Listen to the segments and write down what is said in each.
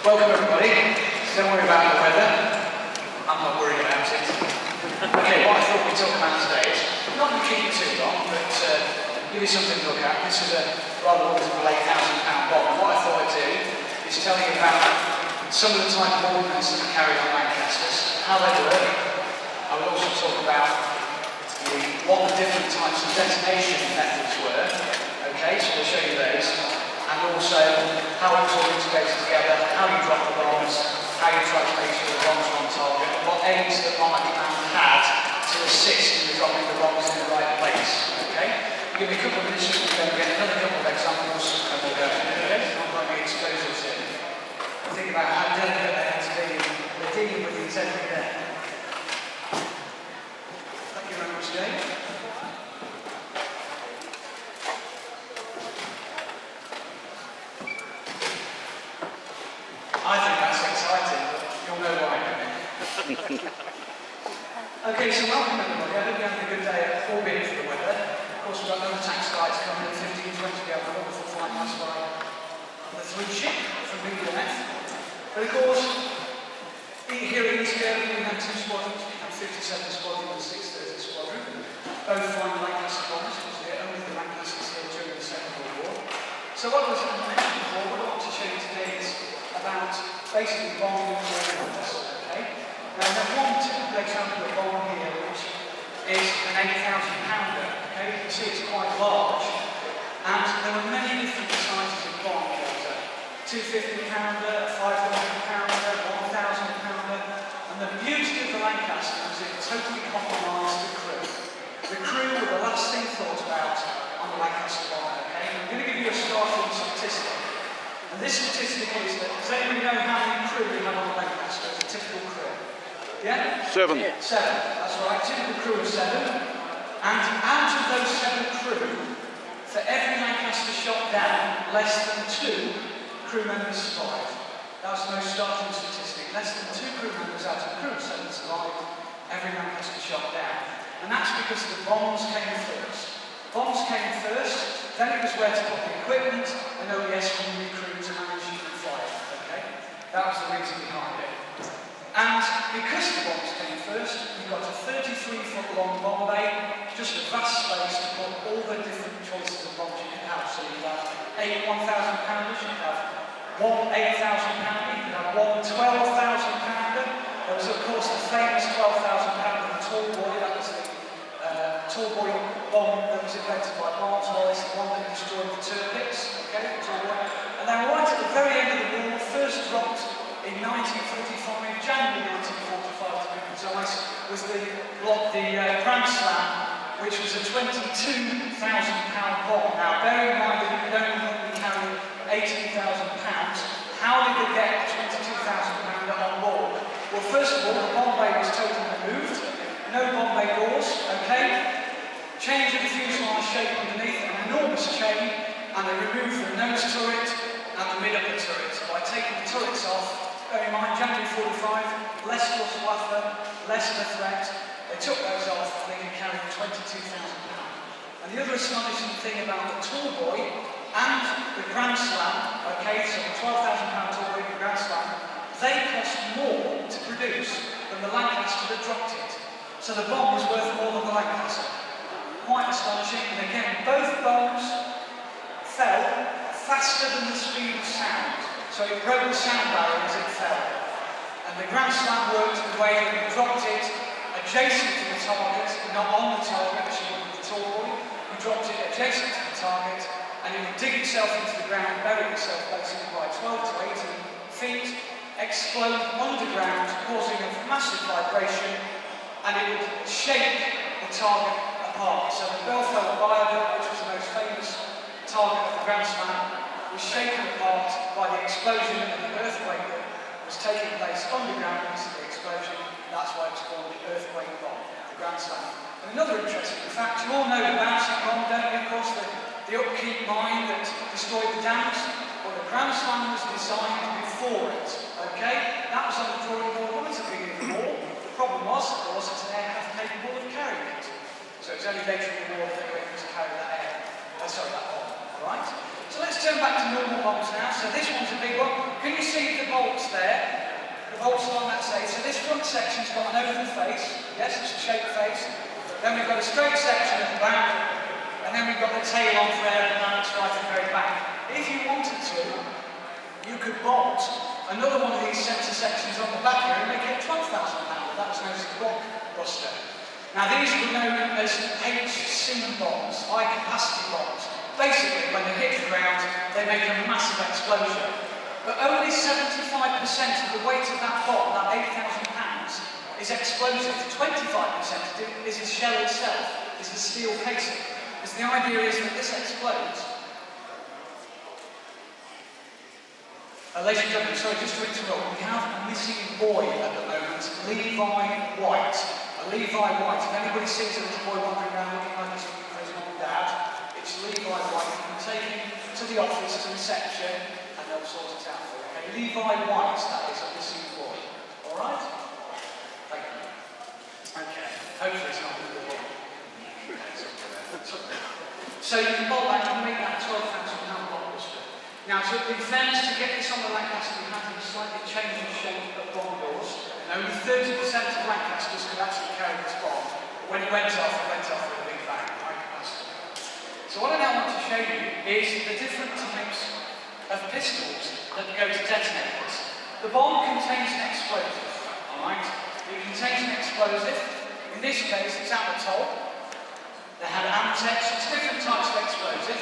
Welcome everybody. Don't worry about the weather. I'm not worried about it. Okay, what I thought we'd talk about today is not going to keep it too long, but give you something to look at. This is a rather wonderful £8,000 bomb. What I thought I'd do is tell you about some of the type of ordnance that we carry on Lancasters, how they work. I will also talk about what the different types of detonation methods were. Okay, so we'll show you those. And also how it's all integrated together, how you drop the bombs, how you try to make sure the bombs are on target, and what aids that my man had to assist in dropping the bombs in the right place. Okay? Give me a couple of minutes just to go and get another couple of examples and we'll go. Okay? I'm going to expose us in. Think about how delicate they have to be. They're dealing with these every day. Thank you very much, Dave. I think that's exciting, but you'll know why. Okay, so welcome everybody. I hope you're having a good day, albeit for the weather. Of course, we've got another taxi flights coming in 15, 20 we have a wonderful flight last by the through ship from Lincolnshire. But of course, here at Kirkby we have 2 squadrons. We have 57 squadron and 630 squadron. Both flying Lancaster bombers, because they're only the Lancasters here during the Second World War. So what was I mentioned before, what I want to show you today is about basically bombing ordnance. Okay? Now, there's one typical example of bomb here, which is an 8,000 pounder. Okay? You can see it's quite large. And there are many different sizes of bomb. There's a 250 pounder, a 500 pounder, 1,000 pounder. And the beauty of the Lancaster is it totally compromised the crew. The crew were the last thing thought about on the Lancaster bomb. Okay? I'm going to give you a startling statistic. And this statistic is that, does anybody know how many crew we have on the Lancaster as a typical crew? Yeah? 7. Yeah, 7, that's right. Typical crew of 7. And out of those 7 crew, for every Lancaster shot down, less than 2 crew members survived. That was the most startling statistic. Less than 2 crew members out of a crew of 7 survived every Lancaster shot down. And that's because the bombs came first. Bombs came first, then it was where to put the equipment, and OES from the crew to manage and fly it. Okay? That was the reason behind it. And because the bombs came first, we've got a 33-foot long bomb bay, just a vast space to put all the different choices of bombs you can have. So you have 8 1,000 pounders, you have 1 8,000 pounder, you can have 1 12,000 pounder. There was of course the famous 12,000 pounder, the tall boy, that was the tall boy bomb that was invented by Armoury, the one that destroyed the Turkics, okay, the tall boy. And then right at the very end of the war, first dropped in 1945, January 1945 to be precise, was the Grand Slam, which was a 22,000 pound bomb. Now bear in mind that you don't normally carry 18,000 pounds. How did they get the 22,000 pounder on board? Well, first of all, the bomb bay was totally removed. No bomb bay doors, okay? Change of the fuselage shape underneath, an enormous chain, and they removed the nose turret and the mid-upper turret. By taking the turrets off, bear in mind, January 45, less Luftwaffe, less of a threat, they took those off and they could carry 22,000 pounds. And the other astonishing thing about the tall boy and the Grand Slam, okay, so the 12,000 pound tall boy and the Grand Slam, they cost more to produce than the Lancaster that dropped it. So the bomb was worth more than the Lancaster. Quite astonishing, and again, both bombs fell faster than the speed of sound. So it broke the sound barrier as it fell. And the Grand Slam worked in the way that we dropped it adjacent to the target, not on the target, as you would with the tall boy. We dropped it adjacent to the target, and it would dig itself into the ground, bury itself basically by 12 to 18 feet, explode underground, causing a massive vibration, and it would shake the target apart. So the Belfort viaduct, which was the most famous target of the Grand Slam, was shaken apart by the explosion and the earthquake that was taking place underground because of the explosion. That's why it's called the earthquake bomb, the Grand Slam. And another interesting fact, you all know the bouncing bomb, don't you? Of course, the upkeep mine that destroyed the dams. Well, the Grand Slam was designed before it. Okay? That was on the drawing board right at the beginning of the war. The problem was there wasn't an aircraft capable of carrying it. So it was only later in the war that they were able to carry that bomb. Alright? So let's turn back to normal bombs now. So this one's a big one. Can you see the bolts there. The bolts along that side. So this front section's got an oval face. Yes, it's a shaped face. Then we've got a straight section at the back. And then we've got the tail on for air and balance right at the very back. If you wanted to, you could bolt another one of these centre sections on the back here and make it £12,000. That was known as a blockbuster. Now these were known as HC bombs, high capacity bombs. Basically, when they hit the ground, they make a massive explosion. But only 75% of the weight of that bomb, that £8,000, is explosive. 25% is the shell itself, is the steel casing. Because the idea is that this explodes. Ladies and gentlemen, sorry, just to interrupt, we have a missing boy at the moment, Levi White. Levi White, if anybody sees a little boy wandering around looking like he's looking for his mum and dad, it's Levi White. You can take him to the office, to reception, and they'll sort it out for you. Okay? Levi White, that is a missing boy. Alright? Thank you. Okay, hopefully it's not a little boy. So you can bolt that and make that £12,000 blockbuster. Now, so in fairness, to get this on the Lancaster, we had to slightly change the shape of bomb doors. And only 30% of Lancasters could actually carry this bomb. But when it went off with a big bang, high capacity. So what I now want to show you is the different types of pistols that go to detonators. The bomb contains an explosive, alright? It contains an explosive. In this case, it's at the top. They had Amtex, it's different types of explosive.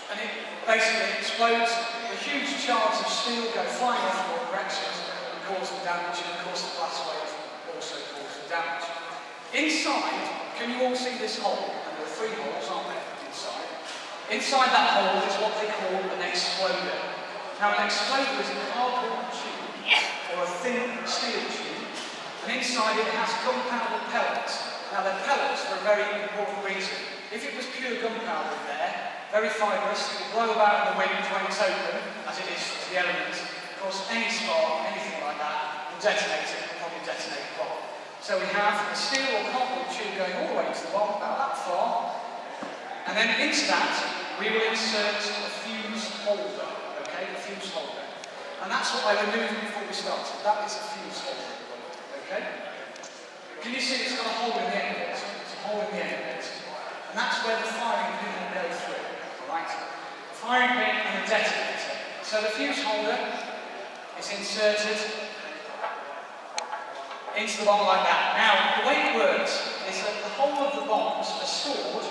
And it basically explodes, a huge charge of steel go flying off in all directions and cause the damage, and of course the blast wave also causes the damage. Inside, can you all see this hole? And there are 3 holes, aren't there, inside? Inside that hole is what they call an exploder. Now an exploder is a cardboard tube, or a thin steel tube, and inside it has gunpowder pellets. Now they're pellets for a very important reason. If it was pure gunpowder in there, very fibrous, it will blow about in the wind when it's open, as it is to the elements. Of course, any spark, anything like that, will detonate it, will probably detonate the bomb. So we have a steel or cardboard tube going all the way to the bomb, about that far, and then into that, we will insert a fuse holder, okay, the fuse holder. And that's what I removed before we started. That is a fuse holder, okay? Can you see it's got a hole in the end of it? It's a hole in the end of it. And that's where the firing pin will go through. Right? Firing pin and a detonator. So the fuse holder is inserted into the bomb like that. Now, the way it works is that the whole of the bombs are stored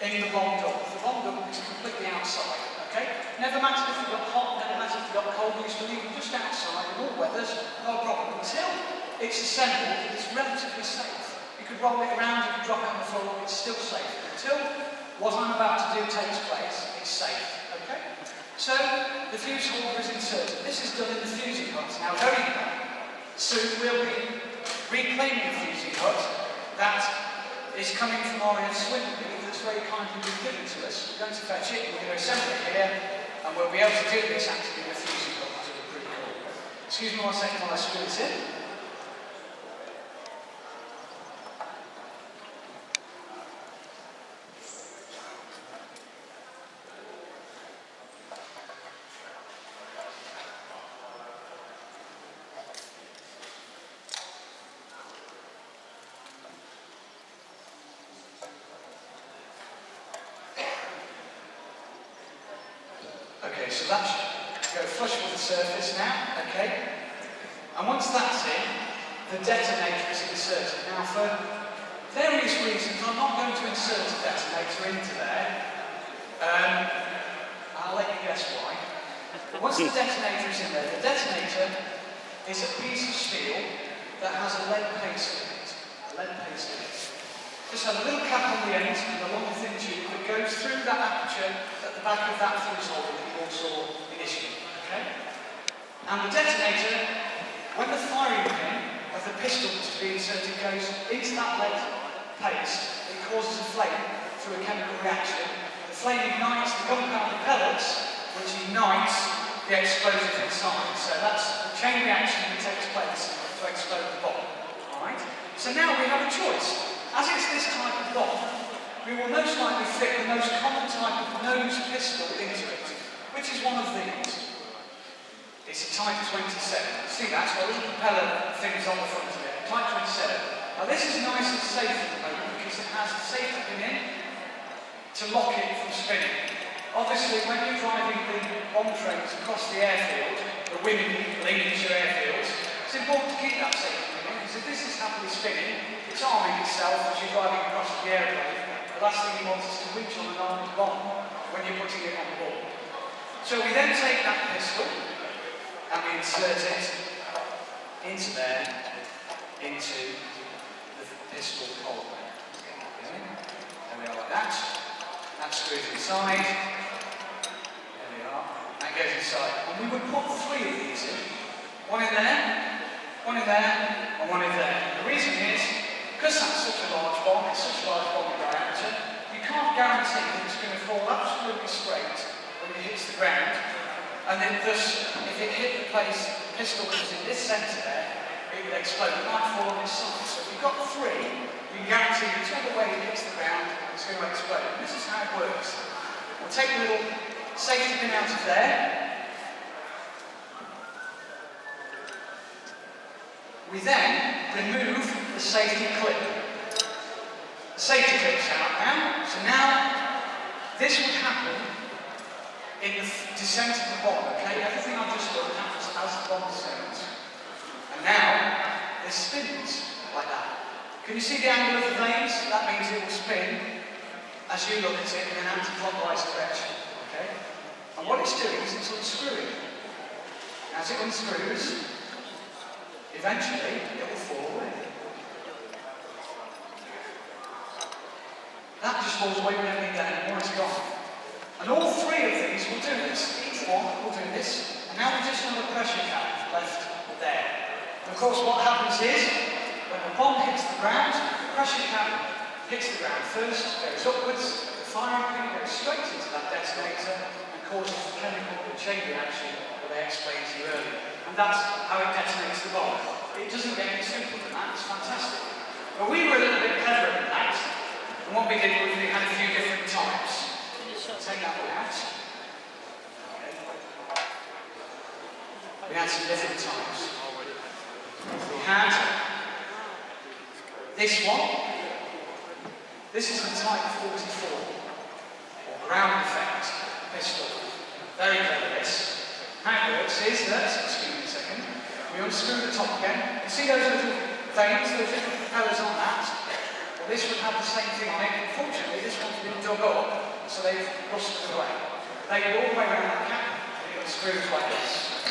in the bomb dump. The bomb dump is completely outside. Okay? Never matters if you've got hot, never matters if you've got cold, you used to leave them just outside in all weathers, no problem. Until it's assembled, it's relatively safe. You could roll it around, you could drop it on the floor, it's still safe. Until what I'm about to do takes place, it's safe, okay? So, the fuse holder is inserted. This is done in the fusing hut. Now, very soon we'll be reclaiming the fusing hut that is coming from RAF Swindon that's very kindly been given to us. We're going to fetch it, we're going to assemble it here, and we'll be able to do this actually in the fusing hut, which will be pretty cool. Excuse me 1 second while I screw this in. Okay, so that should go flush with the surface now, okay? And once that's in, the detonator is inserted. Now, for various reasons, I'm not going to insert a detonator into there. I'll let you guess why. But once the detonator is in there, the detonator is a piece of steel that has a lead paste in it. A lead paste in it. Just have a little cap on the end and a long thin tube that goes through that aperture at the back of that fuse holder that you all saw initially. Okay? And the detonator, when the firing pin of the pistol that's to be inserted goes into that lead paste, it causes a flame through a chemical reaction. The flame ignites the gunpowder pellets, which ignites the explosive inside. So that's the chain reaction that takes place to explode the bomb. Alright? So now we have a choice. As it's this type of bomb, we will most likely fit the most common type of nose pistol into it, which is one of these. It's a Type 27. See that? It's got little propeller things on the front of it. Type 27. Now this is nice and safe at the moment because it has the safety pin in to lock it from spinning. Obviously, when you're driving the bomb trains across the airfield, the Lincolnshire airfields, it's important to keep that safety pin in because if this is happily spinning, it's arming itself as you're driving across the airplane. The last thing you want is to reach on an armed bomb when you're putting it on board. So we then take that pistol and we insert it into there, into the pistol hole. There we are like that. That screws inside. There we are. That goes inside. And we would put 3 of these in. One in there, and one in there. The reason is, because that's such a large bomb, it's such a large bomb diameter, you can't guarantee that it's going to fall absolutely straight when it hits the ground. And then thus, if it hit the place, the pistol that was in this centre there, it would explode. It might fall on its side. So if you've got 3, you can guarantee whichever way it hits the ground, it's going to explode. And this is how it works. We'll take the little safety pin out of there. We then remove the safety clip. The safety clip's out now. So now, this would happen in the descent of the bomb, okay? Everything I've just done happens as the bomb descends. And now, this spins like that. Can you see the angle of the vanes? That means it will spin as you look at it in an anti-clockwise direction, okay? And what it's doing is it's unscrewing. As it unscrews, eventually it will fall away. That just falls away when you need that anymore, it's gone. And all 3 of these will do this. Each one will do this. And now we just have a pressure cap left there. And of course what happens is, when the bomb hits the ground, the pressure cap hits the ground first, goes upwards, the firing pin goes straight into that detonator and causes the chemical chain reaction that I explained to you earlier. And that's how it detonates the bomb. It doesn't get any simpler than that, it's fantastic. But we were a little bit cleverer than that. And what we did was we had a few different types. Take that one out. Okay. We had some different types. We had this one. This is the Type 44, or ground effect pistol. Very clever this. How it works is that, excuse me a second, we unscrew the top again. You see those little vanes, those little propellers on that? Well, this would have the same thing on it. Unfortunately, this one's been dug up. So they've rusted away. They go all the way around that cap, and it screws like this.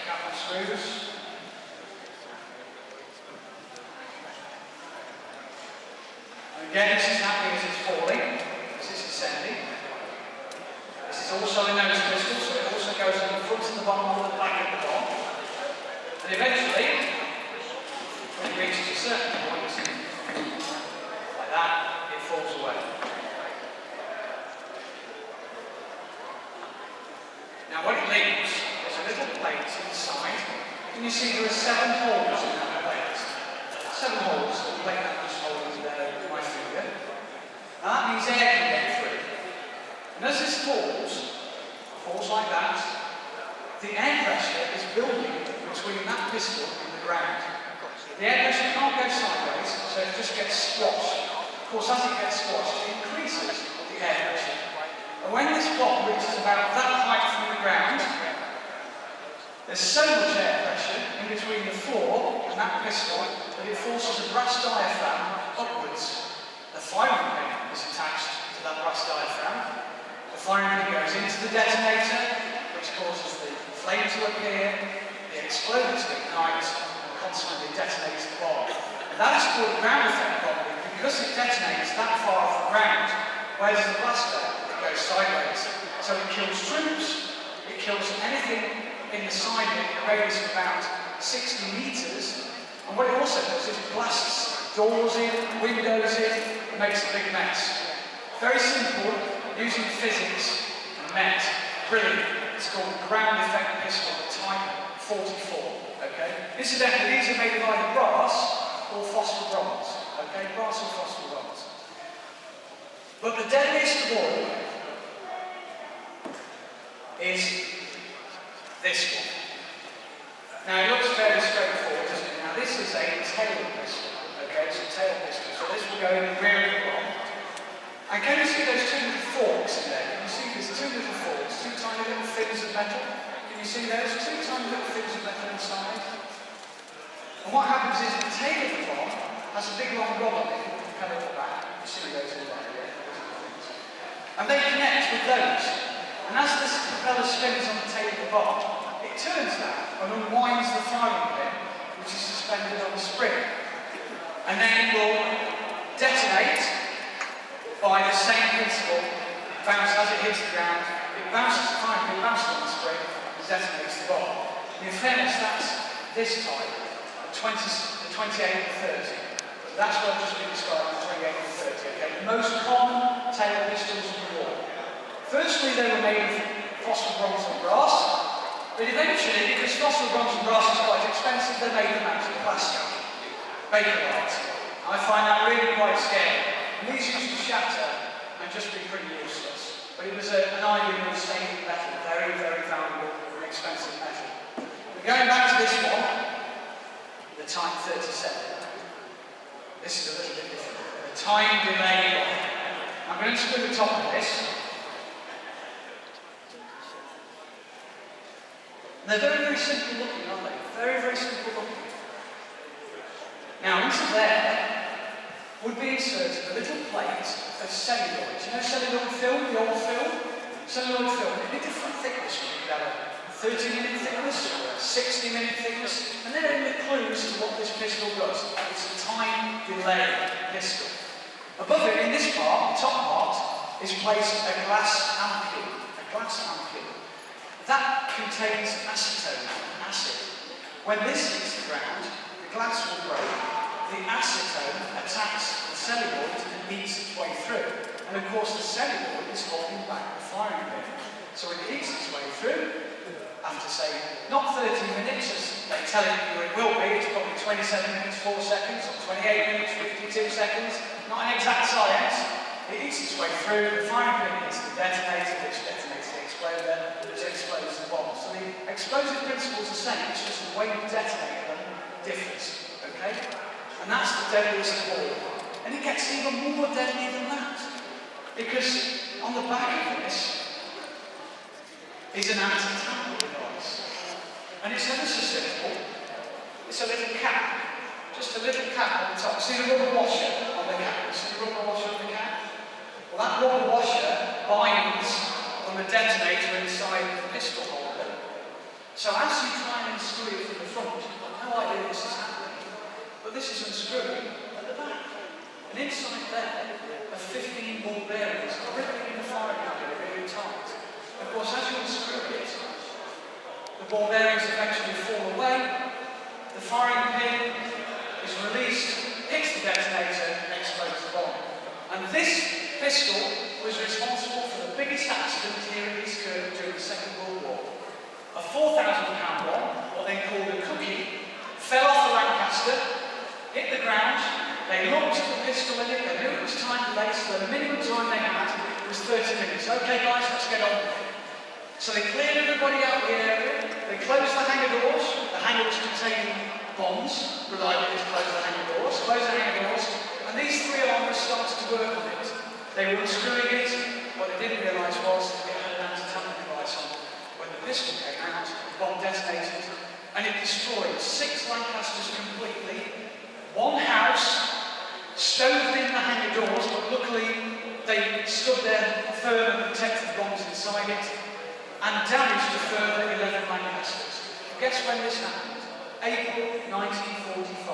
Cap unscrews. And again, this is happening as it's falling. This is descending. This is also a nose pistol, so it also goes on the front of the bomb or the back of the bomb. And eventually, when it reaches a certain point, like that, it falls away. Now what it leaves is a little plate inside. Can you see there are 7 holes in that plate? 7 holes, the plate that I'm just holding there with my finger. Now that means air can get through. And as this falls like that, the air pressure is building between that pistol and the ground. The air pressure can't go sideways, so it just gets squashed. Of course, as it gets squashed, it increases the air pressure. And when this bomb reaches about that height from the ground, there's so much air pressure in between the floor and that pistol that it forces a brass diaphragm upwards. The firing pin is attached to that brass diaphragm. The firing pin goes into the detonator, which causes the flame to appear, the exploder to ignite, and consequently detonates the bomb. And that is called a ground effect bomb because it detonates that far off the ground. Where does the blast go? Goes sideways. So it kills troops, it kills anything in the side of it in a radius of about 60 metres, and what it also does is it blasts doors in, windows in, and makes a big mess. Very simple, using physics and met. Brilliant. It's called a ground effect pistol, Type 44. Okay? Incidentally, these are made of either brass or phosphor bronze. Okay? Brass or phosphor bronze. But the deadliest of all is this one. Now it looks fairly straightforward, doesn't it? Now this is a tail pistol, okay? It's a tail pistol, so this will go in the rear of the bomb. And can you see those two little forks in there? Can you see there's two little forks, two tiny little fins of metal? Can you see those two tiny little fins of metal inside? And what happens is the tail of the bomb has a big long rod on it, kind of at the back. You see those in there, yeah? And they connect with those. And as this propeller spins on the tail of the bomb, it turns that and unwinds the firing pin, which is suspended on the spring. And then it will detonate by the same principle, bounce as it hits the ground. It bounces the firing pin, bounces on the spring, and detonates the bomb. And in fairness, that's this type, the 28 and 30. So that's what I've just been describing, the 28 and 30. Okay? The most common tail pistols in the war. Firstly, they were made of fossil bronze and brass, but eventually, because fossil bronze and brass is quite expensive, they made them out of plastic, bakelite. I find that really quite scary. And these used to shatter and just be pretty useless. But it was an ideal stained metal, very, very valuable and expensive metal. But going back to this one, the Type 37. This is a little bit different. The time delay. I'm going to screw the top of this. They're very, very simple looking, aren't they? Very, very simple looking. Now, into there would be inserted a little plate of celluloid. You know celluloid film, the old film? Celluloid film, it'd be different thickness. You could have a 30-minute thickness or a 60-minute thickness. And they're only clues to what this pistol does. It's a time delay pistol. Above it, in this part, the top part, is placed a glass ampule. A glass ampule. That contains acetone, acid. When this hits the ground, the glass will break. The acetone attacks the celluloid and eats its way through. And of course, the celluloid is holding back the firing pin. So it eats its way through. After, say, not 30 minutes, as they tell you it will be, it's probably 27 minutes, 4 seconds, or 28 minutes, 52 seconds. Not an exact science. It eats its way through. The firing pin hits the detonator, which detonates the exploder, which explodes the bomb. So the explosive principle is the same, it's just the way you detonate them differs. Okay? And that's the deadliest of all. And it gets even more deadly than that. Because on the back of this is an anti-tamper device. And it's ever so simple. It's a little cap. Just a little cap on the top. See the rubber washer on the cap? See the rubber washer on the cap? Well, that rubber washer binds on the detonator inside the pistol holder. So as you try and unscrew it from the front, you've got no idea this is happening. But this is unscrewing at the back. And inside there are 15 ball bearings gripping the firing pin really tight. Of course, as you unscrew it, the ball bearings eventually fall away, the firing pin is released, hits the detonator, and explodes the bomb. And this pistol was responsible for the biggest accident here in East Kirkby during the Second World War. A 4,000-pound bomb, what they called a cookie, fell off the Lancaster, hit the ground. They looked at the pistol in it, they knew it was time to lay, so the minimum time they had was 30 minutes. Okay guys, let's get on with it. So they cleared everybody out of the area, they closed the hangar doors, the hangar was containing bombs, reliably to close the hangar doors, and these three armours started to work on it. They were unscrewing it, what they didn't realise was it had an anti-tamper device on it. When the pistol came out, the bomb detonated, and it destroyed 6 Lancasters completely, 1 house, stoved in the hangar doors, but luckily they stood there firm and protected the bombs inside it, and damaged a further 11 Lancasters. Guess when this happened? April 1945,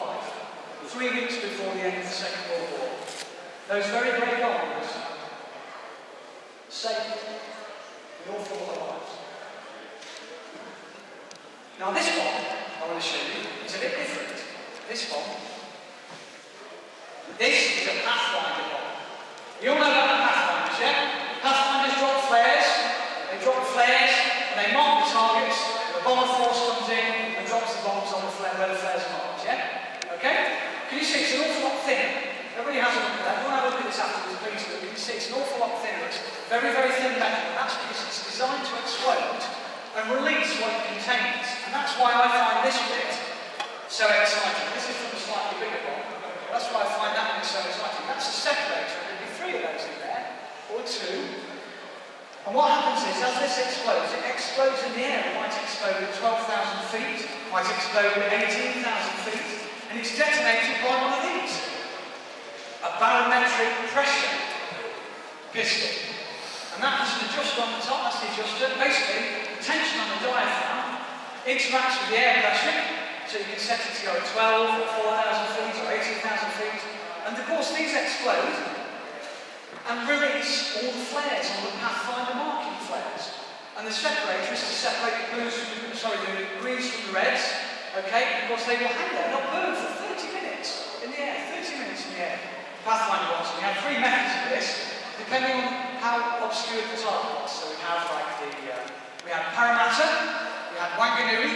3 weeks before the end of the Second World War. Those very brave armours saved an awful lot of lives. Now this one, I want to show you, is a bit different. This one, this is a Pathfinder bomb. You all know about the Pathfinders, yeah? Pathfinders drop flares, they drop flares, and they mark the targets, and the bomber force comes in and drops the bombs on the flare where the flares are marked, yeah? Okay? Can you see it's an awful lot thinner? Everybody has a look at that. If you want to have a look at this afterwards, please do. You can see it's an awful lot thinner. It's very, very thin metal. And that's because it's designed to explode and release what it contains. And that's why I find this bit so exciting. This is from a slightly bigger bomb. That's why I find that bit so exciting. That's a separator. There'll be 3 of those in there, or 2. And what happens is, as this explodes, it explodes in the air. It might explode at 12,000 feet, might explode at 18,000 feet, and it's detonated by one of these. A barometric pressure pistol. And that has an adjuster on the top, that's the adjuster. Basically, the tension on the diaphragm interacts with the air pressure, so you can set it to go at 12 or 4,000 feet or 18,000 feet. And of course, these explode and release all the flares, all the pathfinder marking flares. And the separator is to separate the blues from the greens from the reds, okay? Because they will hang there, they'll burn for 30 minutes in the air, 30 minutes in the air. Pathfinder ones. We have 3 methods of this, depending on how obscure the target was. So we have like we had Parramatta, we had Wanganui,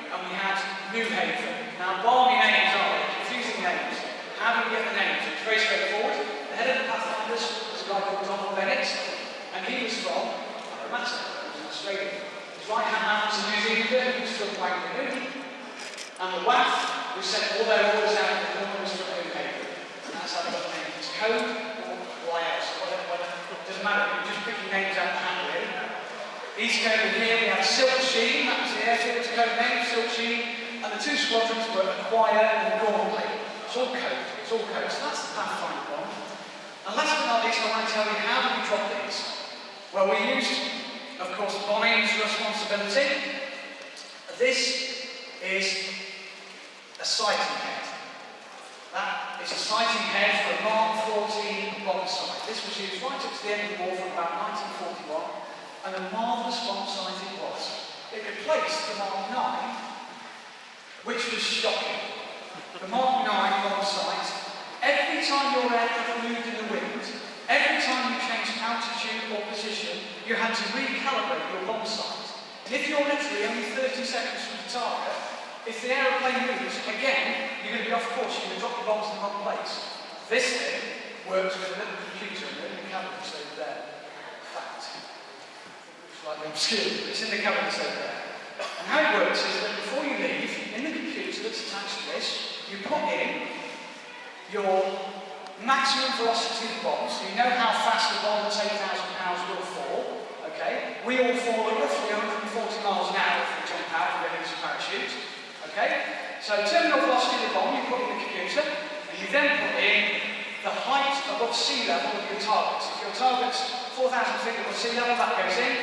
and we had New Haven. Now, balmy names, aren't they? Confusing names. How do we get the names? It's very straightforward. The head of the Pathfinders was a guy called Donald Bennett, and he was from Parramatta, he was in Australia. His right-hand man was a New Zealander, he was from Wanganui, and the WAF, who sent all their orders out in the corner, was from New Haven. And that's how they got the name. It's code or why else? It doesn't matter, you just pick your names out of the hat, really. East Code here, we have Silk Sheen, that was the airfield's code name, Silk Sheen, and the 2 squadrons were Acquire and Gormley. It's all code, it's all code. So that's the Pathfinder one. And last but not least, I want to tell you how do we drop these. Well, we used, of course, bombing's responsibility. This is a sighting head. That is a sighting head for a Mark 14 bomb sight. This was used right up to the end of the war from about 1941, and a marvellous bomb sight it was. It replaced the Mark 9, which was shocking. The Mark 9 bomb sight, every time your aircraft moved in the wind, every time you changed altitude or position, you had to recalibrate your bomb sight. And if you're literally only 30 seconds from the target, if the aeroplane moves, again, you're going to be off course, you're going to drop the bombs in the wrong place. This thing works with a little computer in the cabinet over there. Fact. Looks like obscure, but it's in the cabinet over there. And how it works is that before you leave, in the computer that's attached to this, you put in your maximum velocity of the bomb, so you know how fast the bomb that's 8,000 pounds will fall. Okay? We all fall at roughly 140 miles an hour if we jump out and get into parachute. Okay? So terminal velocity of the bomb you put in the computer, and you then put in the height above sea level of your target. So if your target's 4,000 feet above sea level, that goes in.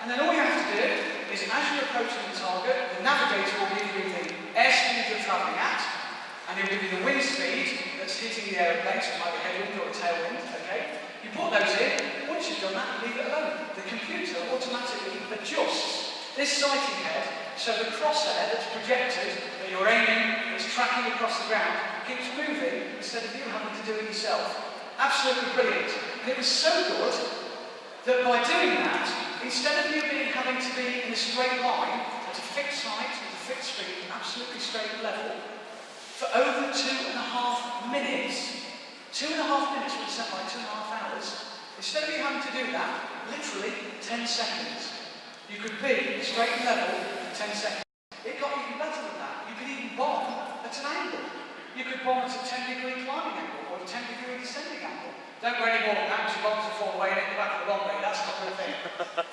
And then all you have to do is, as you're approaching the target, the navigator will give you the airspeed you're travelling at, and he'll give you the wind speed that's hitting the aeroplane, so it might be headwind or a tailwind, okay? You put those in, once you've done that, you leave it alone. The computer automatically adjusts this sighting head so the crosshair that's projected, that you're aiming, that's tracking across the ground, keeps moving instead of you having to do it yourself. Absolutely brilliant. And it was so good that by doing that, instead of you having to be in a straight line at a fixed height, at a fixed speed, absolutely straight level, for over 2.5 minutes, 2.5 minutes would set by 2.5 hours, instead of you having to do that, literally 10 seconds. You could be straight level in 10 seconds. It got even better than that. You could even bomb at an angle. You could bomb at a 10-degree climbing angle or a 10-degree descending angle. Don't go any more than that because your bombs will fall away and hit the back of the bomb bay. That's not a good thing.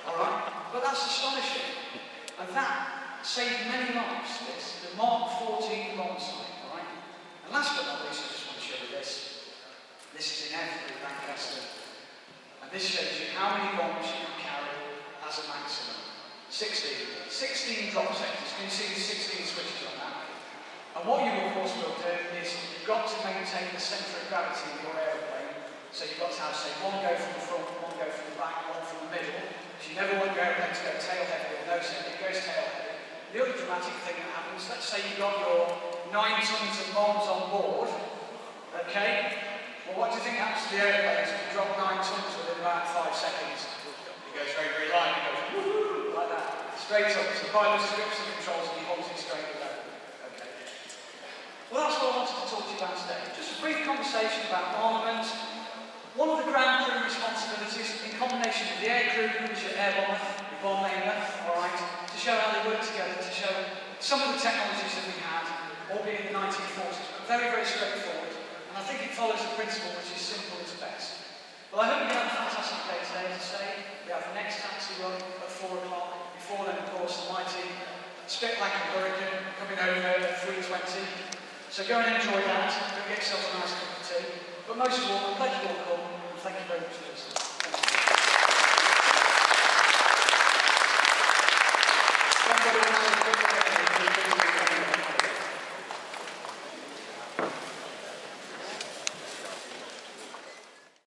Alright? But that's astonishing. And that saved many lives, this. The Mark 14 bomb sight. Alright? And last but not least, I just want to show you this. This is in Avro, Lancaster. And this shows you how many bombs you can carry as a maximum. 16 drop sectors. You can see the 16 switches on that. And what you, of course, will do is you've got to maintain the centre of gravity of your aeroplane. So you've got to have, say, one go from the front, one go from the back, one from the middle. So you never want your aeroplane to go tail heavy or nose heavy. It goes tail heavy. The other dramatic thing that happens, let's say you've got your 9 tons of bombs on board. Okay? Well, what do you think happens to the aeroplane if you drop 9 tons within about 5 seconds? It goes very, very light. It goes woohoo, like that. Straight up. So the pilot grips the controls and he holds it straight below. Okay. Well, that's what I wanted to talk to you about today. Just a brief conversation about armament. One of the ground crew responsibilities, in combination with the air crew, which are air bomber, the bomb aimer, alright, to show how they work together, to show some of the technologies that we had, albeit in the 1940s, but very, very straightforward. And I think it follows the principle which is simple is best. Well, I hope you have a fantastic day today. As I say, we have the next taxi run at 4 o'clock. Before then, of course, the mighty Spit like a hurricane coming over at 3:20. So go and enjoy that. Go get yourself a nice cup of tea. But most of all, I'm glad you all come, and thank you very much for listening. Thank you.